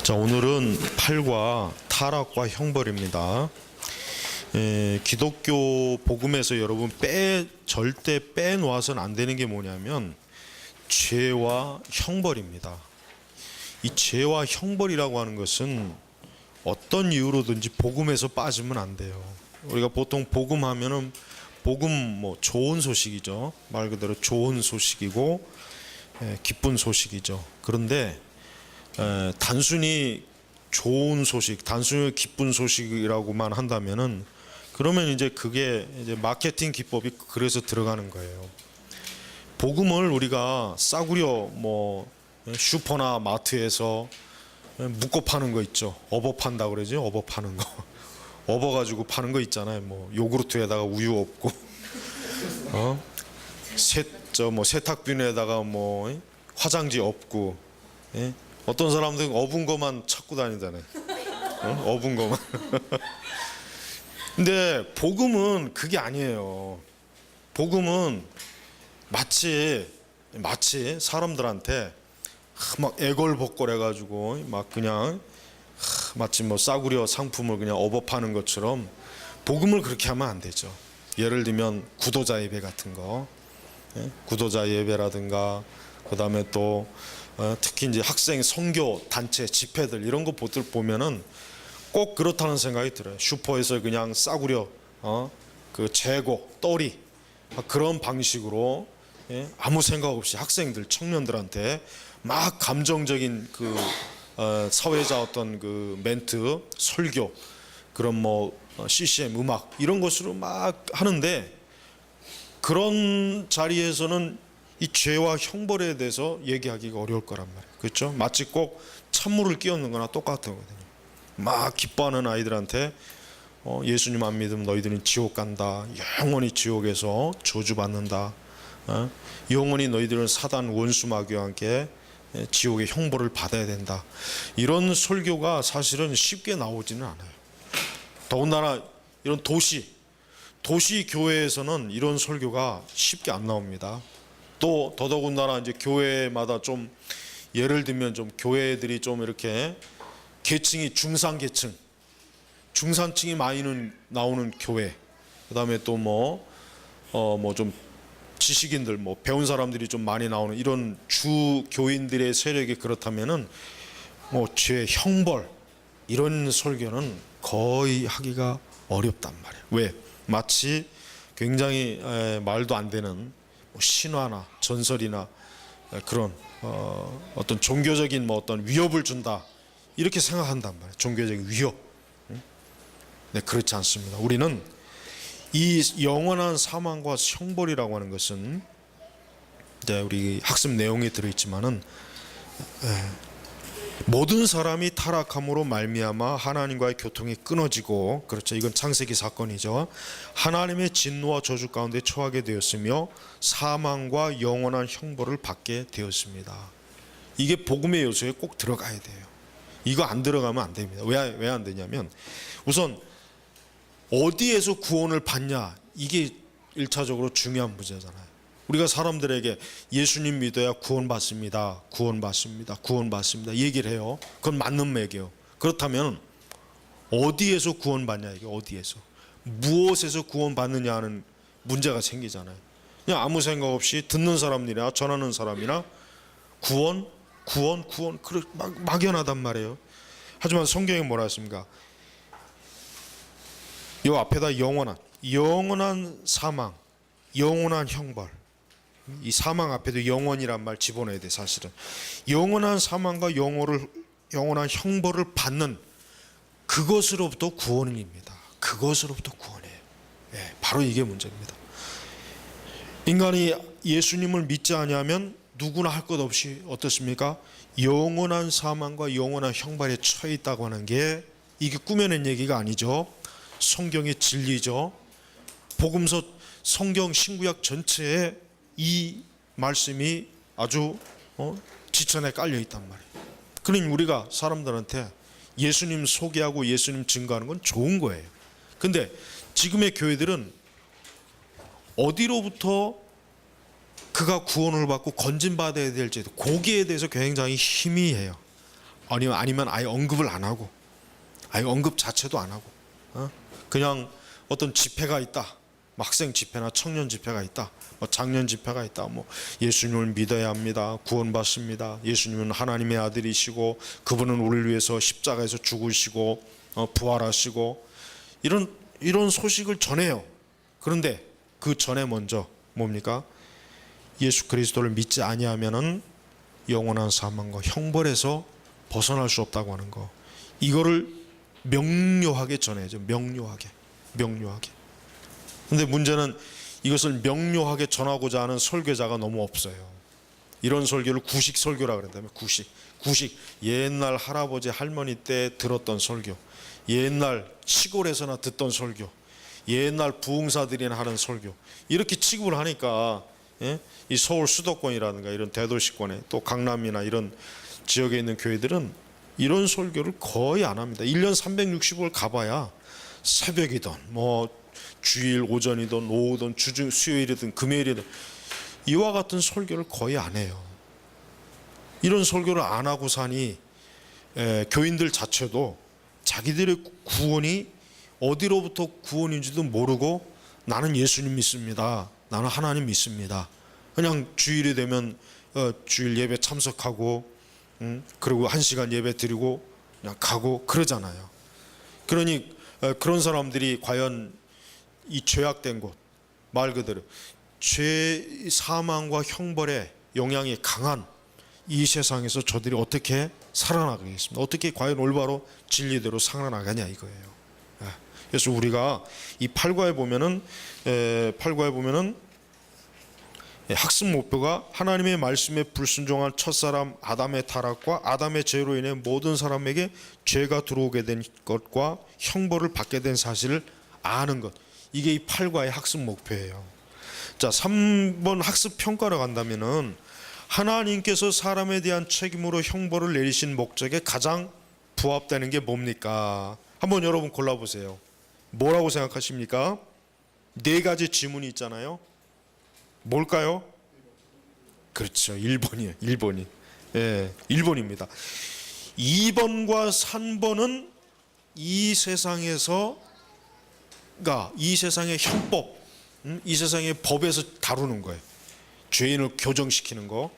자, 오늘은 팔과 타락과 형벌입니다. 기독교 복음에서 여러분 절대 빼놓아서는 안 되는 게 뭐냐면 죄와 형벌입니다. 이 죄와 형벌이라고 하는 것은 어떤 이유로든지 복음에서 빠지면 안 돼요. 우리가 보통 복음하면은 복음 좋은 소식이죠. 말 그대로 좋은 소식이고 기쁜 소식이죠. 그런데 단순히 좋은 소식, 단순히 기쁜 소식이라고만 한다면은 그러면 이제 그게 이제 마케팅 기법이 그래서 들어가는 거예요. 복음을 우리가 싸구려 슈퍼나 마트에서 묶어 파는 거 있죠. 업어 판다 그러죠. 업어 파는 거. 업어 가지고 파는 거 있잖아요. 요구르트에다가 우유 엎고 세탁비누에다가 화장지 엎고, 예? 어떤 사람들은 업은 것만 찾고 다니잖아요. 업은 것만. 근데 복음은 그게 아니에요. 복음은 마치 사람들한테 막 애걸복걸 해가지고 막 그냥 마치 싸구려 상품을 그냥 업어 파는 것처럼 복음을 그렇게 하면 안 되죠. 예를 들면 구도자 예배 같은 거, 구도자 예배라든가 그 다음에 또 특히 이제 학생 선교 단체 집회들 이런 거 보면은 꼭 그렇다는 생각이 들어요. 슈퍼에서 그냥 싸구려 그 재고 떨이 그런 방식으로, 아무 생각 없이 학생들 청년들한테 막 감정적인 그 사회자 어떤 그 멘트 설교 그런 CCM 음악 이런 것으로 막 하는데, 그런 자리에서는 이 죄와 형벌에 대해서 얘기하기가 어려울 거란 말이에요. 그렇죠? 마치 꼭 찬물을 끼얹는 거나 똑같거든요. 막 기뻐하는 아이들한테 예수님 안 믿으면 너희들은 지옥 간다, 영원히 지옥에서 저주받는다, 영원히 너희들은 사단 원수 마귀와 함께 지옥의 형벌을 받아야 된다, 이런 설교가 사실은 쉽게 나오지는 않아요. 더군다나 이런 도시 교회에서는 이런 설교가 쉽게 안 나옵니다. 또 더더군다나 이제 교회마다 좀 예를 들면 좀 교회들이 좀 이렇게 계층이 중산층이 많이 나오는 교회, 그다음에 또 좀 지식인들 배운 사람들이 좀 많이 나오는 이런 주 교인들의 세력이 그렇다면은 죄 형벌 이런 설교는 거의 하기가 어렵단 말이에요. 왜? 마치 굉장히 말도 안 되는 신화나 전설이나 그런 어떤 종교적인 어떤 위협을 준다 이렇게 생각한단 말이에요. 종교적인 위협. 네, 그렇지 않습니다. 우리는 이 영원한 사망과 형벌이라고 하는 것은 우리 학습 내용에 들어있지만은 모든 사람이 타락함으로 말미암아 하나님과의 교통이 끊어지고, 그렇죠, 이건 창세기 사건이죠. 하나님의 진노와 저주 가운데 처하게 되었으며 사망과 영원한 형벌을 받게 되었습니다. 이게 복음의 요소에 꼭 들어가야 돼요. 이거 안 들어가면 안 됩니다. 왜 안 되냐면, 우선 어디에서 구원을 받냐, 이게 1차적으로 중요한 문제잖아요. 우리가 사람들에게 예수님 믿어야 구원받습니다, 얘기를 해요. 그건 맞는 맥이에요. 그렇다면 어디에서 구원받냐, 이게 어디에서, 무엇에서 구원받느냐 하는 문제가 생기잖아요. 그냥 아무 생각 없이 듣는 사람이나 전하는 사람이나 구원 막연하단 말이에요. 하지만 성경에 뭐라 했습니까? 이 앞에다 영원한 사망, 영원한 형벌, 이 사망 앞에도 영원이란 말 집어넣어야 돼. 사실은 영원한 사망과 영원한 형벌을 받는 그것으로부터 구원입니다. 그것으로부터 구원이에요. 바로 이게 문제입니다. 인간이 예수님을 믿지 아니하면 누구나 할 것 없이 어떻습니까? 영원한 사망과 영원한 형벌에 처해 있다고 하는 게, 이게 꾸며낸 얘기가 아니죠. 성경의 진리죠. 복음서, 성경 신구약 전체에 이 말씀이 아주 지천에 깔려 있단 말이에요. 그러니 우리가 사람들한테 예수님 소개하고 예수님 증거하는 건 좋은 거예요. 근데 지금의 교회들은 어디로부터 그가 구원을 받고 건진받아야 될지, 거기에 대해서 굉장히 희미해요. 아니면 아예 언급을 안 하고, 아예 언급 자체도 안 하고, 그냥 어떤 집회가 있다, 학생 집회나 청년 집회가 있다, 장년 집회가 있다, 예수님을 믿어야 합니다, 구원받습니다, 예수님은 하나님의 아들이시고 그분은 우리를 위해서 십자가에서 죽으시고 부활하시고, 이런 소식을 전해요. 그런데 그 전에 먼저 뭡니까? 예수 그리스도를 믿지 아니하면은 영원한 사망과 형벌에서 벗어날 수 없다고 하는 거, 이거를 명료하게 전해야죠. 명료하게. 근데 문제는 이것을 명료하게 전하고자 하는 설교자가 너무 없어요. 이런 설교를 구식 설교라 그런다면, 구식. 옛날 할아버지 할머니 때 들었던 설교, 옛날 시골에서나 듣던 설교, 옛날 부흥사들이나 하는 설교, 이렇게 취급을 하니까, 이 서울 수도권이라든가 이런 대도시권에, 또 강남이나 이런 지역에 있는 교회들은 이런 설교를 거의 안 합니다. 1년 365일 가봐야 새벽이든 주일 오전이든 오후든 수요일이든 금요일이든 이와 같은 설교를 거의 안 해요. 이런 설교를 안 하고 사니 교인들 자체도 자기들의 구원이 어디로부터 구원인지도 모르고, 나는 예수님 믿습니다, 나는 하나님 믿습니다, 그냥 주일이 되면 주일 예배 참석하고 그리고 1시간 예배 드리고 그냥 가고 그러잖아요. 그러니 그런 사람들이 과연 이 죄악된 곳, 말 그대로 죄 사망과 형벌의 영향이 강한 이 세상에서 저들이 어떻게 살아나가겠습니까? 어떻게 과연 올바로 진리대로 살아나가냐 이거예요. 그래서 우리가 이 8과에 보면은 학습 목표가 하나님의 말씀에 불순종한 첫사람 아담의 타락과 아담의 죄로 인해 모든 사람에게 죄가 들어오게 된 것과 형벌을 받게 된 사실을 아는 것, 이게 이 8과의 학습 목표예요. 자, 3번 학습 평가로 간다면은 하나님께서 사람에 대한 책임으로 형벌을 내리신 목적에 가장 부합되는 게 뭡니까? 한번 여러분 골라보세요. 뭐라고 생각하십니까? 4가지 지문이 있잖아요. 뭘까요? 그렇죠. 1번이에요. 1번이. 예, 1번입니다. 2번과 3번은 이 세상에서, 그러니까 이 세상의 형법, 이 세상의 법에서 다루는 거예요. 죄인을 교정시키는 거,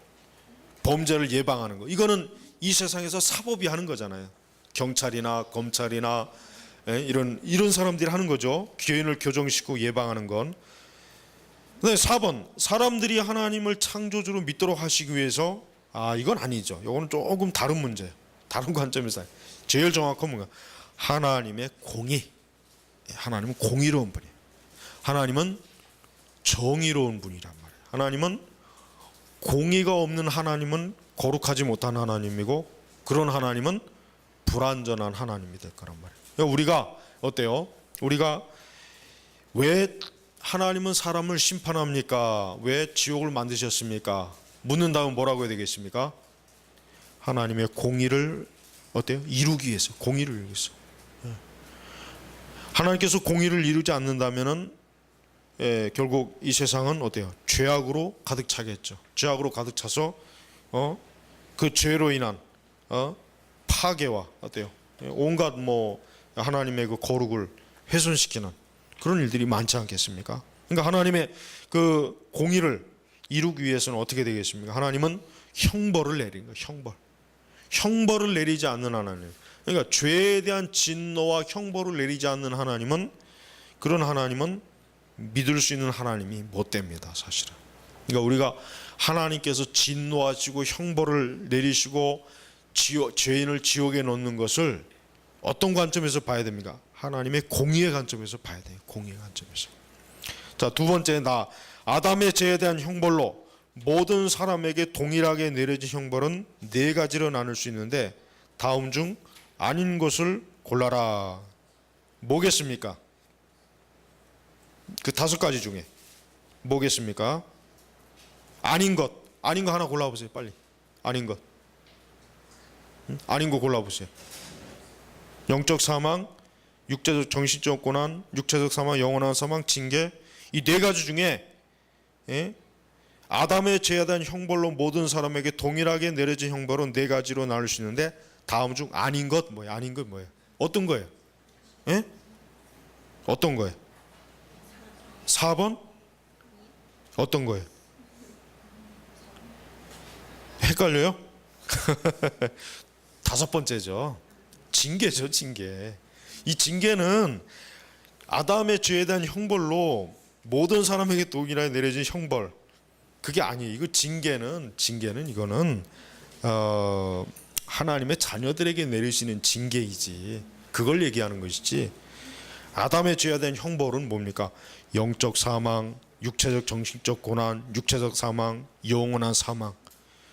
범죄를 예방하는 거. 이거는 이 세상에서 사법이 하는 거잖아요. 경찰이나 검찰이나 이런 사람들이 하는 거죠. 죄인을 교정시키고 예방하는 건. 근데 4번, 사람들이 하나님을 창조주로 믿도록 하시기 위해서, 이건 아니죠. 이거는 조금 다른 문제예요. 다른 관점에서. 제일 정확한 뭔가, 하나님의 공의. 하나님은 공의로운 분이에요. 하나님은 정의로운 분이란 말이에요. 하나님은 공의가 없는 하나님은 거룩하지 못한 하나님이고, 그런 하나님은 불완전한 하나님이 될 거란 말이에요. 그러니까 우리가 어때요? 우리가 왜 하나님은 사람을 심판합니까? 왜 지옥을 만드셨습니까? 묻는다면 뭐라고 해야 되겠습니까? 하나님의 공의를 어때요? 이루기 위해서, 공의를 이루기 위해서. 하나님께서 공의를 이루지 않는다면은 결국 이 세상은 어때요? 죄악으로 가득 차겠죠. 죄악으로 가득 차서 그 죄로 인한 파괴와 어때요? 온갖 하나님의 그 거룩을 훼손시키는 그런 일들이 많지 않겠습니까? 그러니까 하나님의 그 공의를 이루기 위해서는 어떻게 되겠습니까? 하나님은 형벌을 내리는 거예요. 형벌을 내리지 않는 하나님. 그러니까 죄에 대한 진노와 형벌을 내리지 않는 하나님은, 그런 하나님은 믿을 수 있는 하나님이 못 됩니다, 사실은. 그러니까 우리가 하나님께서 진노하시고 형벌을 내리시고 죄인을 지옥에 넣는 것을 어떤 관점에서 봐야 됩니까? 하나님의 공의의 관점에서 봐야 돼요. 공의의 관점에서. 자, 두 번째, 아담의 죄에 대한 형벌로 모든 사람에게 동일하게 내려진 형벌은 4가지로 나눌 수 있는데, 다음 중 아닌 것을 골라라. 뭐겠습니까? 그 5가지 중에 뭐겠습니까? 아닌 것 하나 골라보세요, 빨리. 아닌 것. 아닌 거 골라보세요. 영적 사망, 육체적 정신적 고난, 육체적 사망, 영원한 사망, 징계. 이 4가지 중에 아담의 죄에 대한 형벌로 모든 사람에게 동일하게 내려진 형벌은 4가지로 나눌 수 있는데, 다음 중 아닌 것 뭐예요? 아닌 것 뭐예요? 어떤 거예요? 예? 어떤 거예요? 4번? 어떤 거예요? 헷갈려요? 5번째죠. 징계죠, 징계. 이 징계는 아담의 죄에 대한 형벌로 모든 사람에게 동일하게 내려진 형벌. 그게 아니에요. 이거 징계는 이거는 하나님의 자녀들에게 내리시는 징계이지. 그걸 얘기하는 것이지. 아담의 죄에 대한 형벌은 뭡니까? 영적 사망, 육체적 정신적 고난, 육체적 사망, 영원한 사망.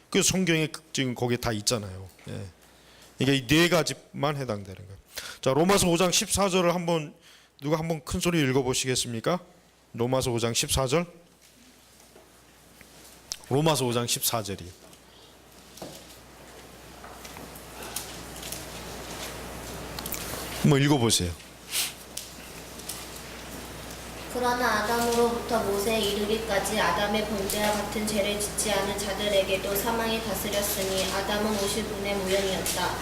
그 성경에 지금 거기에 다 있잖아요. 예. 그러니까 이 4가지만 해당되는 거예요. 자, 로마서 5장 14절을 한번 누가 한번 큰 소리 읽어 보시겠습니까? 로마서 5장 14절. 로마서 5장 14절이. 한번 읽어 보세요. 그러나 아담으로부터 모세에 이르기까지 아담의 번제와 같은 죄를 짓지 않은 자들에게도 사망이 다스렸으니 아담은 오실 분의 무연이었다.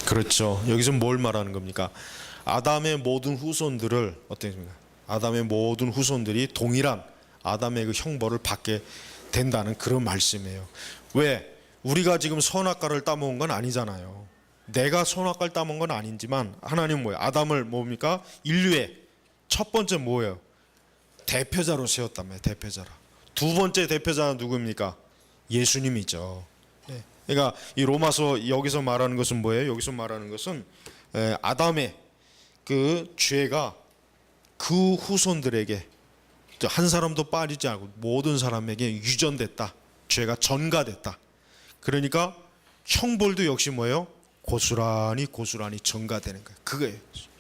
그렇죠. 여기서 뭘 말하는 겁니까? 아담의 모든 후손들을 어떻습니까? 아담의 모든 후손들이 동일한 아담의 그 형벌을 받게 된다는 그런 말씀이에요. 왜? 우리가 지금 선악과를 따먹은 건 아니잖아요. 내가 선악과를 따먹은 건 아니지만 하나님은 뭐예요? 아담을 뭡니까? 인류의 첫 번째 뭐예요? 대표자로 세웠다며. 대표자라. 두 번째 대표자는 누구입니까? 예수님이죠. 그러니까 이 로마서 여기서 말하는 것은 뭐예요? 여기서 말하는 것은 아담의 그 죄가 그 후손들에게 한 사람도 빠지지 않고 모든 사람에게 유전됐다. 죄가 전가됐다. 그러니까 형벌도 역시 뭐예요? 고스란히 전가되는 거예요. 그거예요.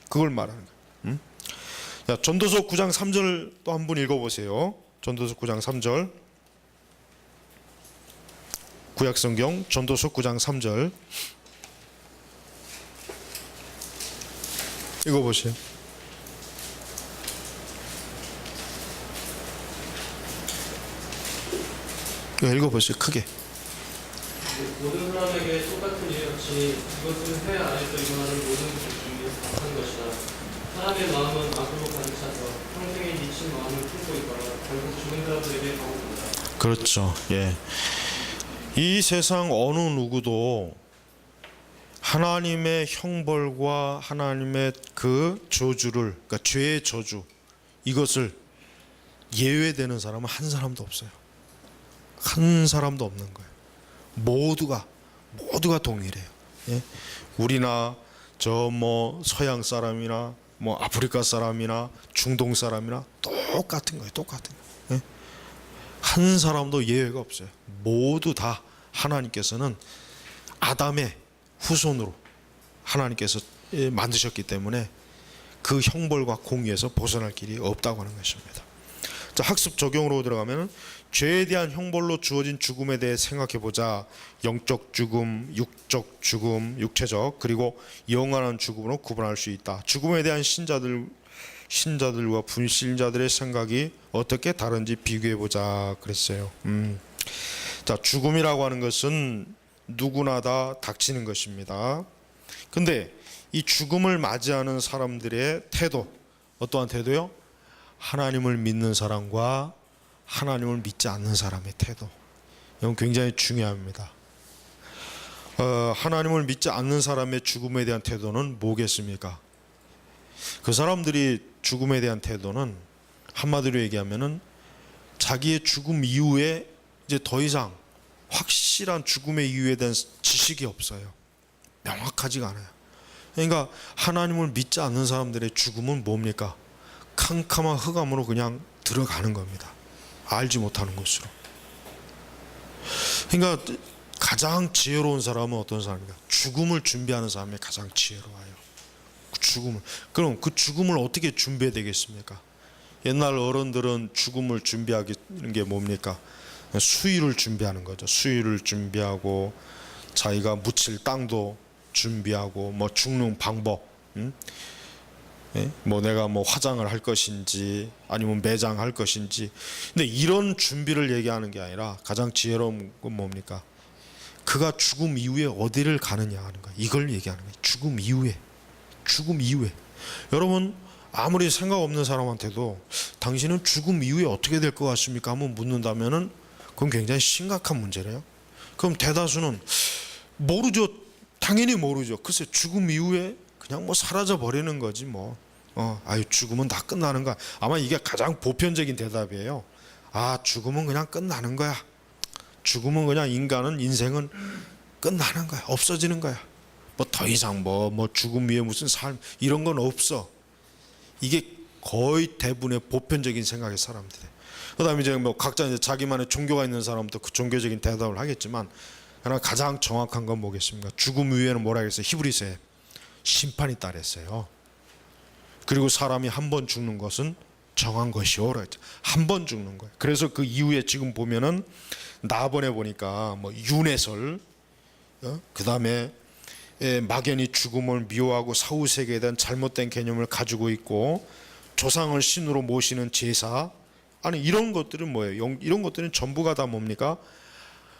그걸 말하는 거예요. 자, 전도서 9장 3절 또 한 번 읽어보세요. 전도서 9장 3절. 구약성경 전도서 9장 3절 읽어보세요. 읽어보세요. 크게. 모든 사람에게 똑같은 일같이 이것은 해 안에서 일어나는 모든 것 중에 악한 것이다. 사람의 마음은 악으로 가득 차서 평생에 미친 마음을 품고 있거나 결국 죽은 자들에게 가고픈다. 그렇죠. 예. 이 세상 어느 누구도 하나님의 형벌과 하나님의 그 저주를, 그러니까 죄의 저주, 이것을 예외되는 사람은 한 사람도 없어요. 한 사람도 없는 거예요. 모두가 동일해요. 예? 우리나 저 뭐 서양 사람이나 뭐 아프리카 사람이나 중동 사람이나 똑같은 거예요. 똑같은 거예요. 예? 한 사람도 예외가 없어요. 모두 다 하나님께서는 아담의 후손으로 하나님께서 만드셨기 때문에 그 형벌과 공의에서 벗어날 길이 없다고 하는 것입니다. 자, 학습 적용으로 들어가면 죄에 대한 형벌로 주어진 죽음에 대해 생각해 보자. 영적 죽음, 육적 죽음, 육체적, 그리고 영원한 죽음으로 구분할 수 있다. 죽음에 대한 신자들과 불신자들의 생각이 어떻게 다른지 비교해 보자 그랬어요. 자, 죽음이라고 하는 것은 누구나 다 닥치는 것입니다. 근데 이 죽음을 맞이하는 사람들의 태도, 어떠한 태도요? 하나님을 믿는 사람과 하나님을 믿지 않는 사람의 태도, 이건 굉장히 중요합니다. 하나님을 믿지 않는 사람의 죽음에 대한 태도는 뭐겠습니까? 그 사람들이 죽음에 대한 태도는 한마디로 얘기하면은 자기의 죽음 이후에 이제 더 이상 확실한 죽음의 이유에 대한 지식이 없어요. 명확하지가 않아요. 그러니까 하나님을 믿지 않는 사람들의 죽음은 뭡니까? 캄캄한 흑암으로 그냥 들어가는 겁니다. 알지 못하는 곳으로. 그러니까 가장 지혜로운 사람은 어떤 사람입니까? 죽음을 준비하는 사람이 가장 지혜로워요. 죽음을. 그럼 그 죽음을 어떻게 준비해야 되겠습니까? 옛날 어른들은 죽음을 준비하는 게 뭡니까? 수의를 준비하는 거죠. 수의를 준비하고 자기가 묻힐 땅도 준비하고 뭐 죽는 방법, 예? 뭐 내가 뭐 화장을 할 것인지 아니면 매장할 것인지. 근데 이런 준비를 얘기하는 게 아니라 가장 지혜로운 건 뭡니까? 그가 죽음 이후에 어디를 가느냐 하는 거예요. 이걸 얘기하는 거예요. 죽음 이후에. 죽음 이후에. 여러분 아무리 생각 없는 사람한테도 당신은 죽음 이후에 어떻게 될 것 같습니까? 한번 묻는다면은 그건 굉장히 심각한 문제래요. 그럼 대다수는 모르죠. 당연히 모르죠. 글쎄 죽음 이후에 그냥 뭐 사라져 버리는 거지 뭐. 아유 죽으면 다 끝나는 거야. 아마 이게 가장 보편적인 대답이에요. 아 죽으면 그냥 끝나는 거야. 죽으면 그냥 인생은 끝나는 거야. 없어지는 거야. 뭐 더 이상 뭐 죽음 위에 무슨 삶 이런 건 없어. 이게 거의 대부분의 보편적인 생각의 사람들이. 그다음에 이제 뭐 각자 이제 자기만의 종교가 있는 사람도 그 종교적인 대답을 하겠지만, 그러나 가장 정확한 건 뭐겠습니까? 죽음 이후에는 뭐라 그랬어요? 히브리서에 심판이 따랐어요. 그리고 사람이 한 번 죽는 것은 정한 것이오라 했죠. 한 번 죽는 거예요. 그래서 그 이후에 지금 보면은 나번에 보니까 뭐 윤회설, 그다음에 막연히 죽음을 미워하고 사후 세계에 대한 잘못된 개념을 가지고 있고 조상을 신으로 모시는 제사, 아니 이런 것들은 뭐예요? 이런 것들은 전부가 다 뭡니까?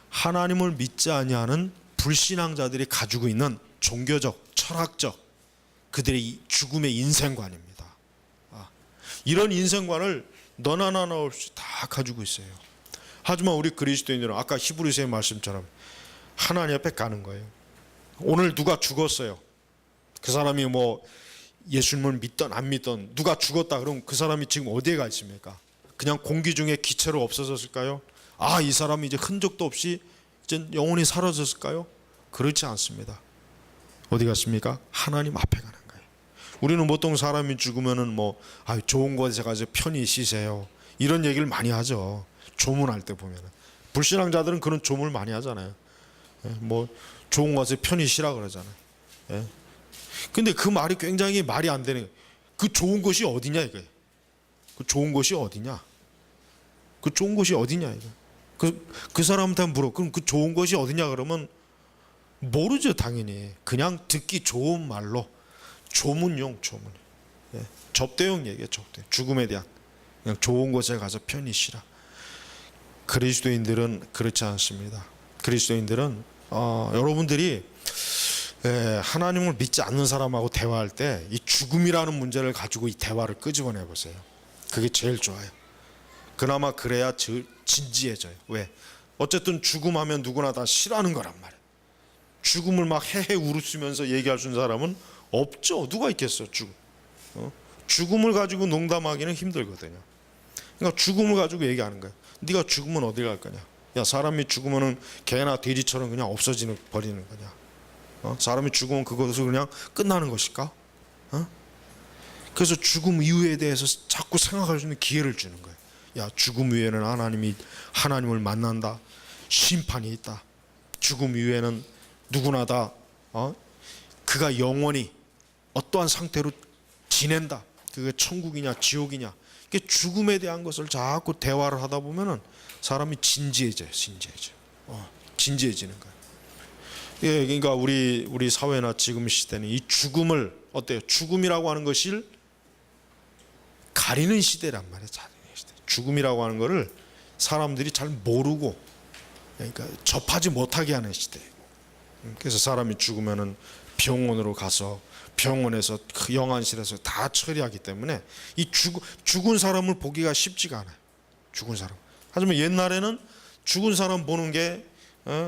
하나님을 믿지 아니하는 불신앙자들이 가지고 있는 종교적, 철학적 그들의 죽음의 인생관입니다. 이런 인생관을 너나 나나 없이 다 가지고 있어요. 하지만 우리 그리스도인들은 아까 히브리서의 말씀처럼 하나님 앞에 가는 거예요. 오늘 누가 죽었어요. 그 사람이 뭐 예수님을 믿던 안 믿던 누가 죽었다 그러면 그 사람이 지금 어디에 가 있습니까? 그냥 공기 중에 기체로 없어졌을까요? 이 사람이 이제 흔적도 없이 이제 영원히 사라졌을까요? 그렇지 않습니다. 어디 갔습니까? 하나님 앞에 가는 거예요. 우리는 보통 사람이 죽으면은 좋은 곳에 가서 편히 쉬세요 이런 얘기를 많이 하죠. 조문할 때 보면은 불신앙자들은 그런 조문을 많이 하잖아요. 뭐 좋은 곳에 편히 쉬라 그러잖아요. 근데 그 말이 굉장히 말이 안 되는 거예요. 그 좋은 곳이 어디냐 이거예요. 그 좋은 곳이 어디냐? 그 좋은 곳이 어디냐 이거. 그 사람한테 물어. 그럼 그 좋은 곳이 어디냐 그러면 모르죠 당연히. 그냥 듣기 좋은 말로 조문. 접대용 얘기예요. 접대. 죽음에 대한 그냥 좋은 곳에 가서 편히 쉬라. 그리스도인들은 그렇지 않습니다. 그리스도인들은 여러분들이 하나님을 믿지 않는 사람하고 대화할 때 이 죽음이라는 문제를 가지고 이 대화를 끄집어내 보세요. 그게 제일 좋아요. 그나마 그래야 진지해져요. 왜? 어쨌든 죽음하면 누구나 다 싫어하는 거란 말이에요. 죽음을 막 헤헤 울으면서 얘기할 수 있는 사람은 없죠. 누가 있겠어 죽음. 죽음을 가지고 농담하기는 힘들거든요. 그러니까 죽음을 가지고 얘기하는 거예요. 네가 죽으면 어디 갈 거냐? 야 사람이 죽으면은 개나 돼지처럼 그냥 없어지는 버리는 거냐? 사람이 죽으면 그것을 그냥 끝나는 것일까? 그래서 죽음 이후에 대해서 자꾸 생각할 수 있는 기회를 주는 거예요. 야 죽음 이후에는 하나님을 만난다. 심판이 있다. 죽음 이후에는 누구나 다 그가 영원히 어떠한 상태로 지낸다. 그게 천국이냐 지옥이냐. 이게 죽음에 대한 것을 자꾸 대화를 하다 보면은 사람이 진지해져요. 진지해지는 거예요. 예, 그러니까 우리 사회나 지금 시대는 이 죽음을 어때요? 죽음이라고 하는 것을 가리는 시대란 말이에요. 죽음이라고 하는 것을 사람들이 잘 모르고 그러니까 접하지 못하게 하는 시대. 그래서 사람이 죽으면은 병원으로 가서 병원에서 그 영안실에서 다 처리하기 때문에 이 죽은 사람을 보기가 쉽지가 않아요. 죽은 사람. 하지만 옛날에는 죽은 사람 보는 게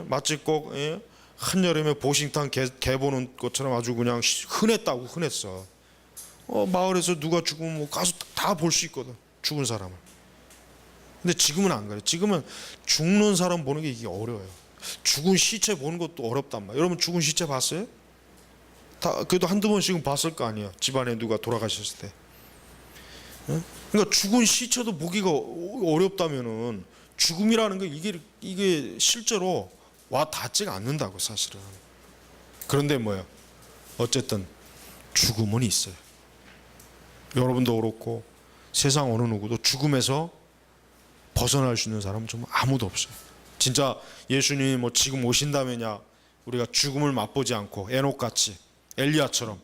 마치 꼭 한여름에 보신탕 개 보는 것처럼 아주 그냥 흔했어. 마을에서 누가 죽으면 뭐 가서 다 볼 수 있거든. 죽은 사람을. 근데 지금은 안 그래요. 지금은 죽는 사람 보는 게 이게 어려워요. 죽은 시체 보는 것도 어렵단 말이에요. 여러분 죽은 시체 봤어요? 그래도 한두 번씩은 봤을 거 아니에요. 집안에 누가 돌아가셨을 때. 그러니까 죽은 시체도 보기가 어렵다면은 죽음이라는 게 이게 실제로 와 닿지가 않는다고 사실은. 그런데 뭐예요? 어쨌든 죽음은 있어요. 여러분도 그렇고 세상 어느 누구도 죽음에서 벗어날 수 있는 사람은 정말 아무도 없어요. 진짜 예수님이 뭐 지금 오신다면야 우리가 죽음을 맛보지 않고 에녹같이 엘리야처럼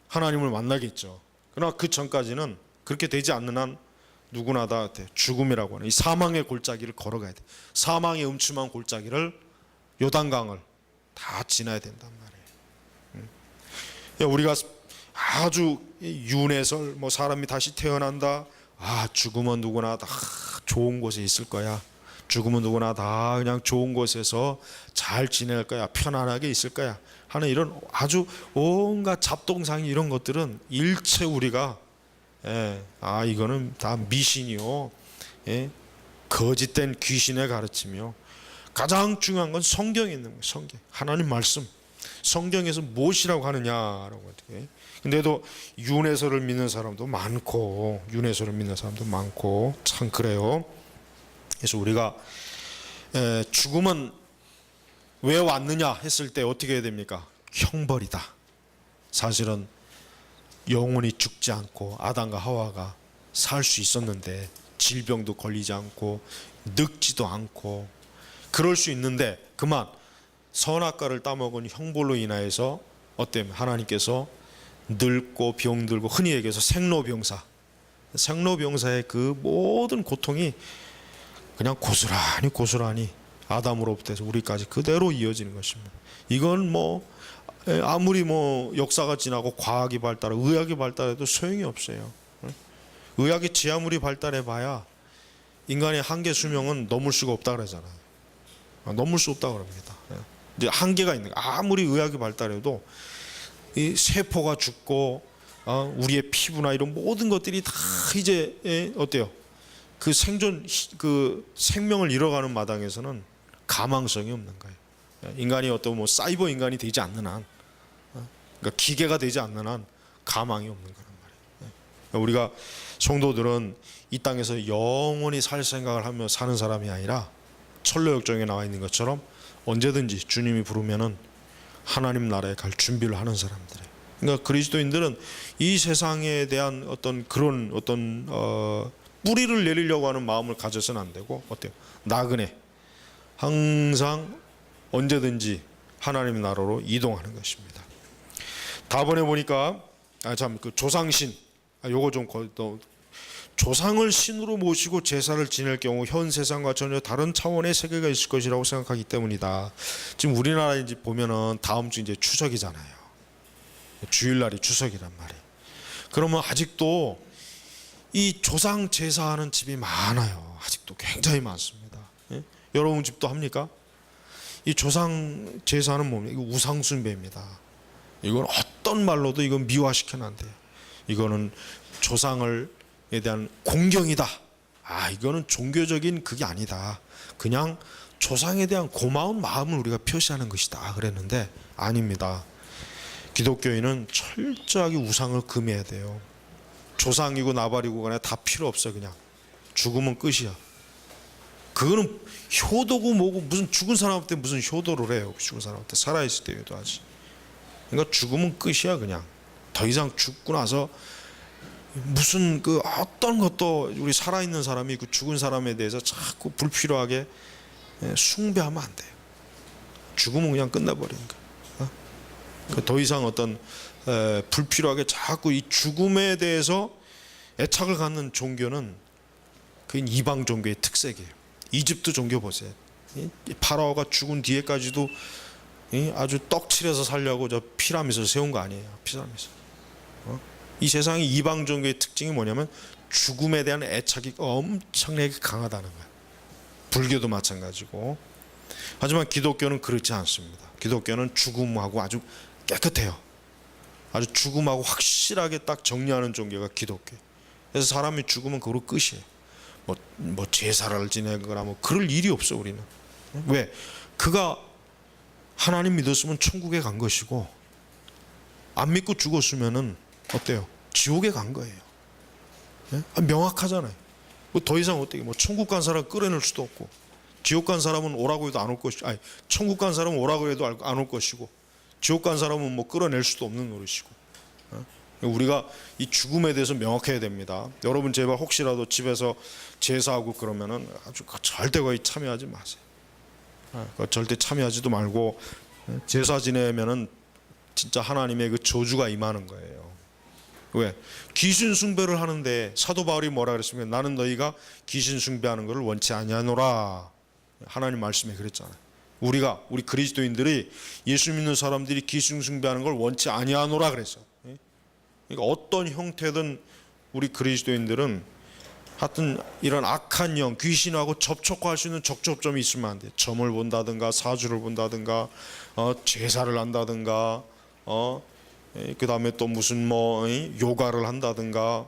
하나님을 만나겠죠. 그러나 그 전까지는 그렇게 되지 않는 한 누구나 다 죽음이라고 하는 이 사망의 골짜기를 걸어가야 돼. 사망의 음침한 골짜기를 요단강을 다 지나야 된단 말이에요. 우리가 아주 윤회설 뭐 사람이 다시 태어난다. 죽으면 누구나 다 좋은 곳에 있을 거야. 죽으면 누구나 다 그냥 좋은 곳에서 잘 지낼 거야. 편안하게 있을 거야. 하는 이런 아주 온갖 잡동사니 이런 것들은 일체 우리가 이거는 다 미신이요. 거짓된 귀신의 가르침이요. 가장 중요한 건 성경에 있는 거예요. 성경. 하나님 말씀. 성경에서 무엇이라고 하느냐라고 어떻게. 근데도 윤회설을 믿는 사람도 많고 윤회설을 믿는 사람도 많고 참 그래요. 그래서 우리가 죽음은 왜 왔느냐 했을 때 어떻게 해야 됩니까? 형벌이다. 사실은 영원히 죽지 않고 아담과 하와가 살 수 있었는데 질병도 걸리지 않고 늙지도 않고 그럴 수 있는데 그만 선악과를 따먹은 형벌로 인하여서 어때요? 하나님께서 늙고 병들고 흔히 얘기해서 생로병사의 그 모든 고통이 그냥 고스란히 아담으로부터 해서 우리까지 그대로 이어지는 것입니다. 이건 아무리 역사가 지나고 과학이 발달하고 의학이 발달해도 소용이 없어요. 의학이 지 아무리 발달해봐야 인간의 한계 수명은 넘을 수가 없다 그러잖아요. 넘을 수 없다 그럽니다. 이제 한계가 있는 거예요. 아무리 의학이 발달해도 이 세포가 죽고 우리의 피부나 이런 모든 것들이 다 이제 어때요? 그 생명을 잃어가는 마당에서는 가망성이 없는 거예요. 인간이 어떤 사이버 인간이 되지 않는 한, 그러니까 기계가 되지 않는 한 가망이 없는 거란 말이에요. 우리가 성도들은 이 땅에서 영원히 살 생각을 하며 사는 사람이 아니라 철로역정에 나와 있는 것처럼 언제든지 주님이 부르면은 하나님 나라에 갈 준비를 하는 사람들이에요. 그러니까 그리스도인들은 이 세상에 대한 그런 뿌리를 내리려고 하는 마음을 가져서는 안 되고 어때요? 나그네 항상 언제든지 하나님 나라로 이동하는 것입니다. 다번에 보니까 그 조상신 요거 좀 조상을 신으로 모시고 제사를 지낼 경우 현 세상과 전혀 다른 차원의 세계가 있을 것이라고 생각하기 때문이다. 지금 우리나라 이제 보면은 다음 주 이제 추석이잖아요. 주일날이 추석이란 말이에요. 그러면 아직도 이 조상 제사하는 집이 많아요. 아직도 굉장히 많습니다. 여러분 집도 합니까? 이 조상 제사는 뭡니까? 이거 우상숭배입니다. 이건 어떤 말로도 이건 미화시켜는 안 돼요. 이거는 조상에 대한 공경이다. 이거는 종교적인 그게 아니다. 그냥 조상에 대한 고마운 마음을 우리가 표시하는 것이다. 그랬는데 아닙니다. 기독교인은 철저하게 우상을 금해야 돼요. 조상이고 나발이고 간에 다 필요 없어. 그냥 죽으면 끝이야. 그거는 효도고 뭐고 무슨 죽은 사람한테 무슨 효도를 해요. 죽은 사람한테 살아있을 때 효도하지. 그러니까 죽으면 끝이야. 그냥 더 이상 죽고 나서 무슨 어떤 것도 우리 살아있는 사람이 그 죽은 사람에 대해서 자꾸 불필요하게 숭배하면 안 돼요. 죽으면 그냥 끝나버리는 거예요. 더 이상 불필요하게 자꾸 이 죽음에 대해서 애착을 갖는 종교는 그 이방 종교의 특색이에요. 이집트 종교 보세요. 파라오가 죽은 뒤에까지도 아주 떡칠해서 살려고 저 피라미드를 세운 거 아니에요. 피라미드. 이 세상의 이방 종교의 특징이 뭐냐면 죽음에 대한 애착이 엄청나게 강하다는 거예요. 불교도 마찬가지고. 하지만 기독교는 그렇지 않습니다. 기독교는 죽음하고 아주 깨끗해요. 아주 죽음하고 확실하게 딱 정리하는 종교가 기독교예요. 그래서 사람이 죽으면 그걸로 끝이에요. 뭐 제사를 지내거나 그럴 일이 없어. 우리는. 왜? 그가 하나님 믿었으면 천국에 간 것이고 안 믿고 죽었으면은 어때요? 지옥에 간 거예요. 명확하잖아요. 더 이상 어떻게 천국 간 사람 끌어낼 수도 없고 지옥 간 사람은 오라고 해도 안 올 것이고 천국 간 사람은 오라고 해도 안 올 것이고 지옥 간 사람은 끌어낼 수도 없는 노릇이고. 우리가 이 죽음에 대해서 명확해야 됩니다. 여러분 제발 혹시라도 집에서 제사하고 그러면은 아주 절대 거의 참여하지 마세요. 절대 참여하지도 말고 제사 지내면은 진짜 하나님의 그 저주가 임하는 거예요. 왜? 귀신 숭배를 하는데 사도 바울이 뭐라 그랬습니까? 나는 너희가 귀신 숭배하는 것을 원치 아니하노라. 하나님 말씀에 그랬잖아요. 우리 그리스도인들이 예수 믿는 사람들이 귀신 숭배하는 걸 원치 아니하노라 그랬어. 그러니까 어떤 형태든 우리 그리스도인들은 하여튼 이런 악한 영, 귀신하고 접촉할 수 있는 접촉점이 있으면 안 돼. 점을 본다든가 사주를 본다든가 제사를 한다든가 그다음에 또 무슨 요가를 한다든가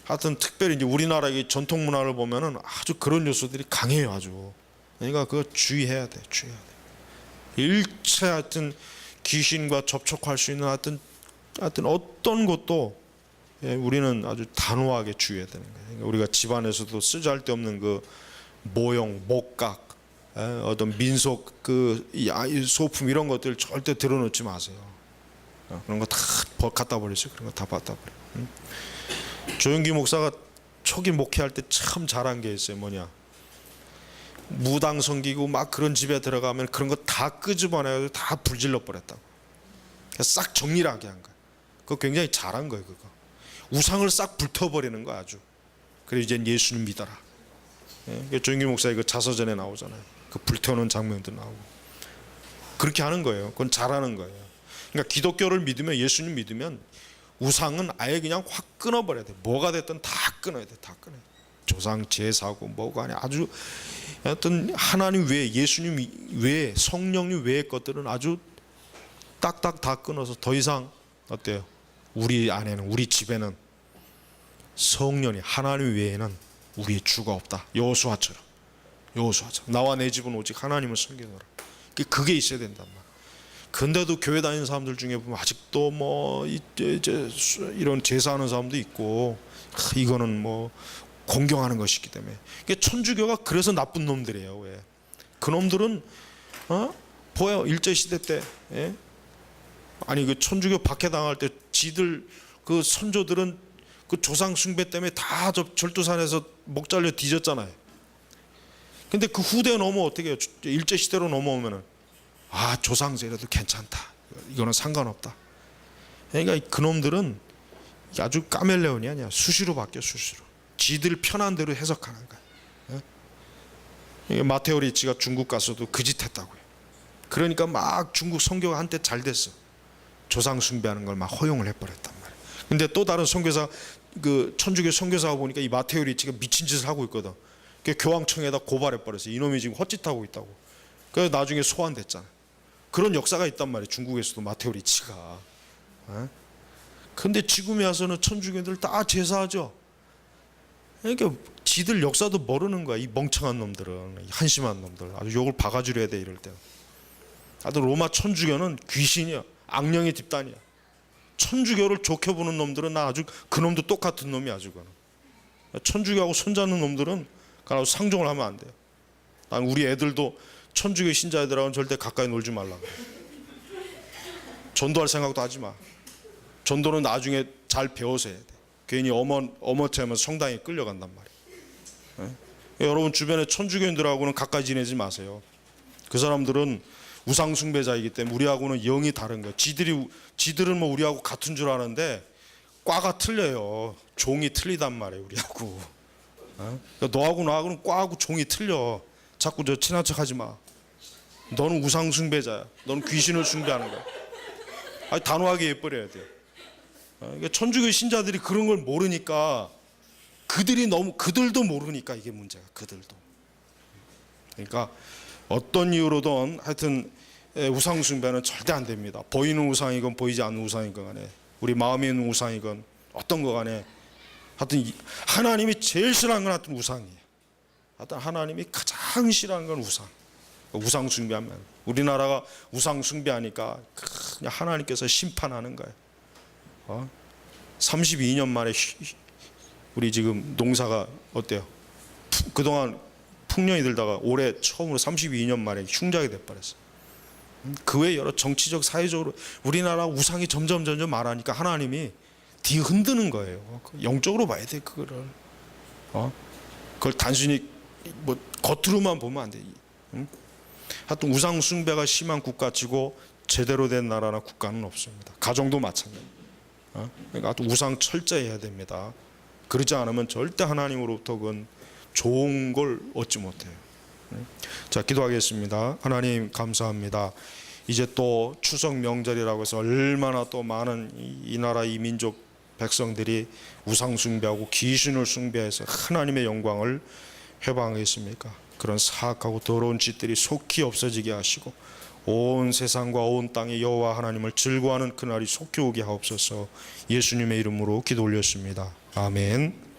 하여튼 특별히 이제 우리나라의 전통 문화를 보면은 아주 그런 요소들이 강해요, 아주. 그러니까 그거 주의해야 돼. 일체 하여튼 귀신과 접촉할 수 있는 하여튼 어떤 것도 우리는 아주 단호하게 주의해야 되는 거예요. 그러니까 우리가 집안에서도 쓰잘데없는 그 모형, 목각, 어떤 민속 소품 이런 것들 절대 들어놓지 마세요. 그런 거 다 갖다 버리세요. 그런 거 다 갖다 버려. 조영기 목사가 초기 목회할 때 참 잘한 게 있어요. 뭐냐? 무당 섬기고 막 그런 집에 들어가면 그런 거 다 끄집어내서 다 불질러 버렸다고. 싹 정리를 하게 한 거야. 그거 굉장히 잘한 거예요. 그거 우상을 싹 불태워버리는 거야 아주. 그래 이젠 예수님 믿어라. 조영기 목사의 그 자서전에 나오잖아요. 그 불태우는 장면도 나오고. 그렇게 하는 거예요. 그건 잘하는 거예요. 그러니까 기독교를 믿으면, 예수님 믿으면 우상은 아예 그냥 확 끊어버려야 돼. 뭐가 됐든 다 끊어야 돼. 다 끊어야 돼. 조상 제사고 뭐가 아니야. 아주 어떤 하나님 외에, 예수님 외에, 성령님 외의 것들은 아주 딱딱 다 끊어서 더 이상 어때요? 우리 안에는, 우리 집에는 성령이, 하나님 외에는 우리의 주가 없다. 여호수아처럼. 나와 내 집은 오직 하나님을 섬기노라. 그게 있어야 된단 말이야. 근데도 교회 다니는 사람들 중에 보면 아직도 이런 제사하는 사람도 있고, 이거는 공경하는 것이기 때문에. 천주교가 그래서 나쁜 놈들이에요. 왜? 그 놈들은 보여 일제 시대 때, 그 천주교 박해당할 때 지들 그 선조들은 그 조상 숭배 때문에 다 절두산에서 목 잘려 뒤졌잖아요. 근데 그 후대에 넘어 어떻게 해요? 일제 시대로 넘어오면은 조상제라도 괜찮다. 이거는 상관없다. 그러니까 그놈들은 아주 까멜레온이 아니야. 수시로 바뀌어. 지들 편한 대로 해석하는 거야. 마테오 리치가 중국 가서도 그 짓 했다고요. 그러니까 막 중국 선교가 한때 잘 됐어. 조상 숭배하는 걸 막 허용을 해버렸단 말이야. 근데 또 다른 선교사, 그 천주교 선교사가 보니까 이 마테오 리치가 미친 짓을 하고 있거든. 교황청에다 고발해버렸어요. 이놈이 지금 헛짓하고 있다고. 그래서 나중에 소환됐잖아. 그런 역사가 있단 말이에요. 중국에서도 마테오 리치가. 근데 지금에 와서는 천주교들 다 제사하죠. 그러니까 지들 역사도 모르는 거야. 이 멍청한 놈들은, 한심한 놈들. 아주 욕을 바가지로 해야 돼 이럴 때. 아주 로마 천주교는 귀신이야. 악령의 집단이야. 천주교를 좋게 보는 놈들은 아주 그놈도 똑같은 놈이 아주 그는. 천주교하고 손잡는 놈들은 아주 상종을 하면 안 돼요. 난 우리 애들도 천주교 신자 애들하고는 절대 가까이 놀지 말라고. 전도할 생각도 하지 마. 전도는 나중에 잘 배워서 해야 돼. 괜히 어머처면 성당에 끌려간단 말이에요. 여러분 주변에 천주교인들하고는 가까이 지내지 마세요. 그 사람들은 우상 숭배자이기 때문에 우리하고는 영이 다른 거예요. 지들은 우리하고 같은 줄 아는데 과가 틀려요. 종이 틀리단 말이에요. 우리하고. 그러니까 너하고 나하고는 과하고 종이 틀려. 자꾸 친한 척하지 마. 너는 우상 숭배자야. 너는 귀신을 숭배하는 거야. 단호하게 예뻐려야 돼요. 그러니까 천주교 신자들이 그런 걸 모르니까 그들도 모르니까 이게 문제야. 그들도. 그러니까 어떤 이유로든 하여튼 우상 숭배는 절대 안 됩니다. 보이는 우상이건 보이지 않는 우상이건 간에, 우리 마음에 있는 우상이건 어떤 거 간에 하여튼 하나님이 제일 싫어하는 건 하여튼 우상이에요. 하여튼 하나님이 가장 싫어하는 건 우상 숭배하면, 우리나라가 우상 숭배하니까 그냥 하나님께서 심판하는 거예요. 32년 만에 우리 지금 농사가 어때요? 그동안 풍년이 들다가 올해 처음으로 32년 만에 흉작이 돼버렸어요. 그 외에 여러 정치적, 사회적으로 우리나라 우상이 점점 많아니까 하나님이 뒤흔드는 거예요. 영적으로 봐야 돼 그거를. 그걸 단순히 겉으로만 보면 안 돼. 하여튼 우상 숭배가 심한 국가치고 제대로 된 나라나 국가는 없습니다. 가정도 마찬가지. 그러니까 하여튼 우상 철저히 해야 됩니다. 그러지 않으면 절대 하나님으로부터 그건 좋은 걸 얻지 못해요. 자, 기도하겠습니다. 하나님 감사합니다. 이제 또 추석 명절이라고 해서 얼마나 또 많은 이 나라 이 민족 백성들이 우상 숭배하고 귀신을 숭배해서 하나님의 영광을 회방하겠습니까? 그런 사악하고 더러운 짓들이 속히 없어지게 하시고 온 세상과 온 땅에 여호와 하나님을 즐거워하는 그날이 속히 오게 하옵소서. 예수님의 이름으로 기도 올렸습니다. 아멘.